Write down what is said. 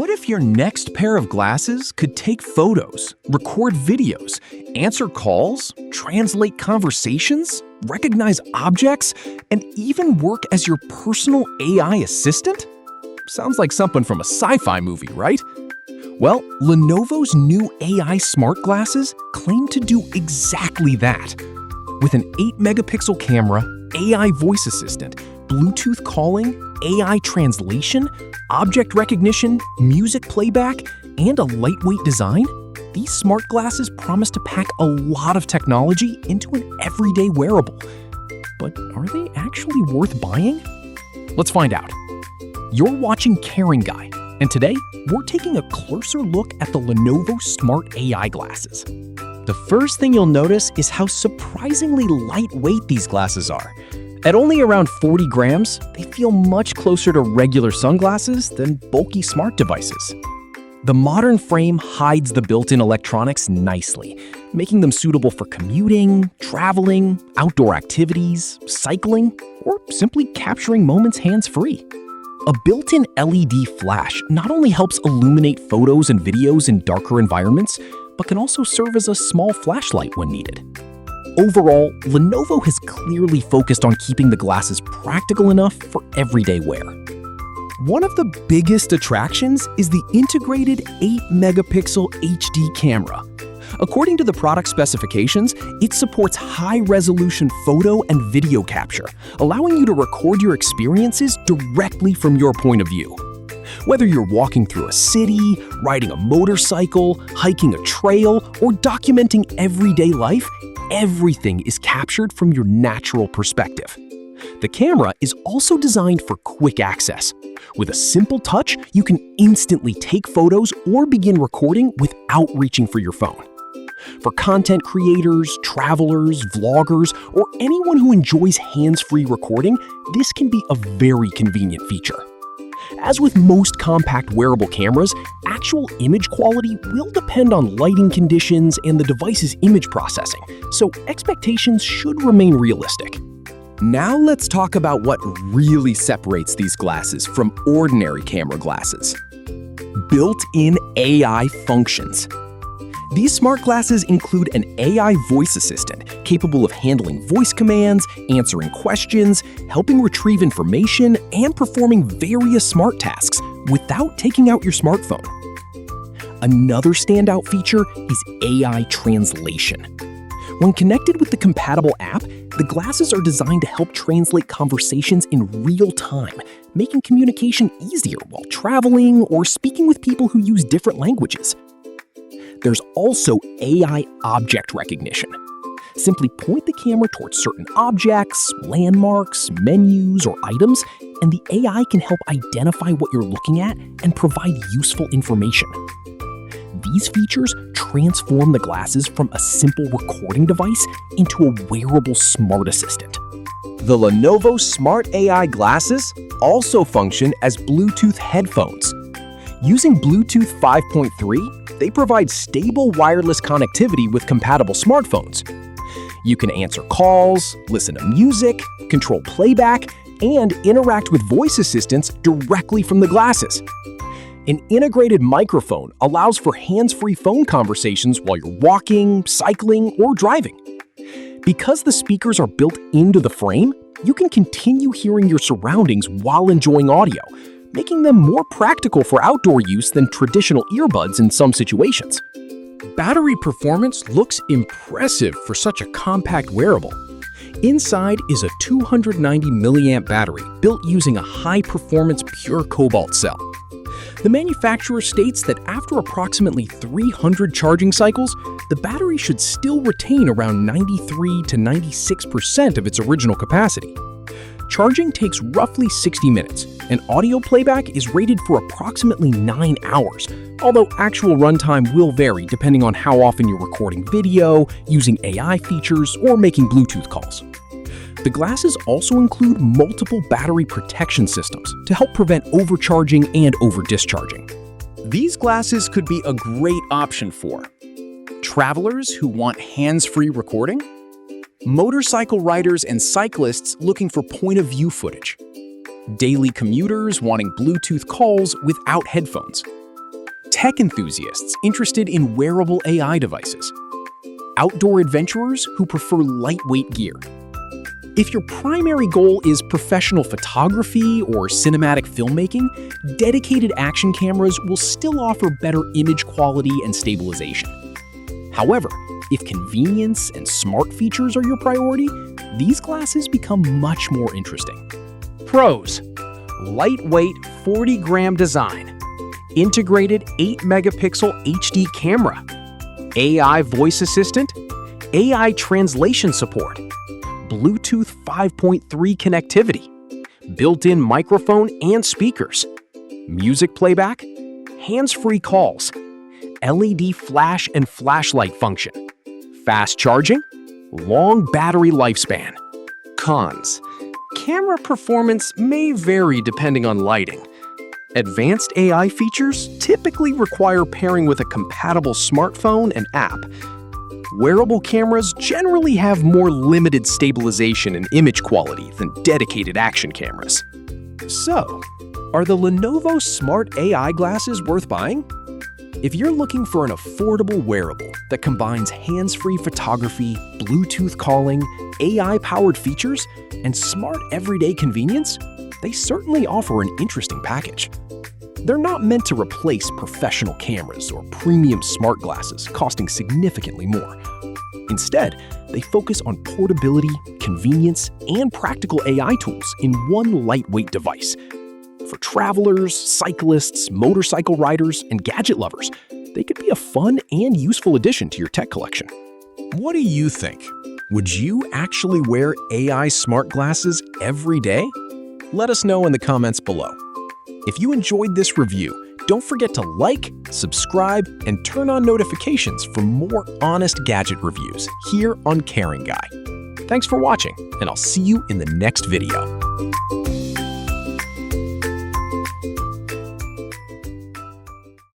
What if your next pair of glasses could take photos, record videos, answer calls, translate conversations, recognize objects, and even work as your personal AI assistant? Sounds like something from a sci-fi movie, right? Well, Lenovo's new AI smart glasses claim to do exactly that. With an 8-megapixel camera, AI voice assistant, Bluetooth calling, AI translation, object recognition, music playback, and a lightweight design, these smart glasses promise to pack a lot of technology into an everyday wearable. But are they actually worth buying? Let's find out. You're watching Caring Guy, and today we're taking a closer look at the Lenovo Smart AI Glasses. The first thing you'll notice is how surprisingly lightweight these glasses are. At only around 40 grams, they feel much closer to regular sunglasses than bulky smart devices. The modern frame hides the built-in electronics nicely, making them suitable for commuting, traveling, outdoor activities, cycling, or simply capturing moments hands-free. A built-in LED flash not only helps illuminate photos and videos in darker environments, but can also serve as a small flashlight when needed. Overall, Lenovo has clearly focused on keeping the glasses practical enough for everyday wear. One of the biggest attractions is the integrated 8-megapixel HD camera. According to the product specifications, it supports high-resolution photo and video capture, allowing you to record your experiences directly from your point of view. Whether you're walking through a city, riding a motorcycle, hiking a trail, or documenting everyday life, everything is captured from your natural perspective. The camera is also designed for quick access. With a simple touch, you can instantly take photos or begin recording without reaching for your phone. For content creators, travelers, vloggers, or anyone who enjoys hands-free recording, this can be a very convenient feature. As with most compact wearable cameras, actual image quality will depend on lighting conditions and the device's image processing, so expectations should remain realistic. Now let's talk about what really separates these glasses from ordinary camera glasses. Built-in AI functions. These smart glasses include an AI voice assistant capable of handling voice commands, answering questions, helping retrieve information, and performing various smart tasks without taking out your smartphone. Another standout feature is AI translation. When connected with the compatible app, the glasses are designed to help translate conversations in real time, making communication easier while traveling or speaking with people who use different languages. There's also AI object recognition. Simply point the camera towards certain objects, landmarks, menus, or items, and the AI can help identify what you're looking at and provide useful information. These features transform the glasses from a simple recording device into a wearable smart assistant. The Lenovo Smart AI Glasses also function as Bluetooth headphones. Using Bluetooth 5.3, they provide stable wireless connectivity with compatible smartphones. You can answer calls, listen to music, control playback, and interact with voice assistants directly from the glasses. An integrated microphone allows for hands-free phone conversations while you're walking, cycling, or driving. Because the speakers are built into the frame, you can continue hearing your surroundings while enjoying audio, making them more practical for outdoor use than traditional earbuds in some situations. Battery performance looks impressive for such a compact wearable. Inside is a 290 milliamp battery built using a high-performance pure cobalt cell. The manufacturer states that after approximately 300 charging cycles, the battery should still retain around 93 to 96% of its original capacity. Charging takes roughly 60 minutes, and audio playback is rated for approximately 9 hours, although actual runtime will vary depending on how often you're recording video, using AI features, or making Bluetooth calls. The glasses also include multiple battery protection systems to help prevent overcharging and over-discharging. These glasses could be a great option for travelers who want hands-free recording, motorcycle riders and cyclists looking for point-of-view footage, daily commuters wanting Bluetooth calls without headphones, tech enthusiasts interested in wearable AI devices, outdoor adventurers who prefer lightweight gear. If your primary goal is professional photography or cinematic filmmaking, dedicated action cameras will still offer better image quality and stabilization. However, if convenience and smart features are your priority, these glasses become much more interesting. Pros: lightweight 40-gram design, integrated 8-megapixel HD camera, AI voice assistant, AI translation support, Bluetooth 5.3 connectivity, built-in microphone and speakers, music playback, hands-free calls, LED flash and flashlight function, fast charging, long battery lifespan. Cons: camera performance may vary depending on lighting. Advanced AI features typically require pairing with a compatible smartphone and app. Wearable cameras generally have more limited stabilization and image quality than dedicated action cameras. So, are the Lenovo Smart AI glasses worth buying? If you're looking for an affordable wearable that combines hands-free photography, Bluetooth calling, AI-powered features, and smart everyday convenience, they certainly offer an interesting package. They're not meant to replace professional cameras or premium smart glasses costing significantly more. Instead, they focus on portability, convenience, and practical AI tools in one lightweight device. For travelers, cyclists, motorcycle riders, and gadget lovers, they could be a fun and useful addition to your tech collection. What do you think? Would you actually wear AI smart glasses every day? Let us know in the comments below. If you enjoyed this review, don't forget to like, subscribe, and turn on notifications for more honest gadget reviews here on Caring Guy. Thanks for watching, and I'll see you in the next video.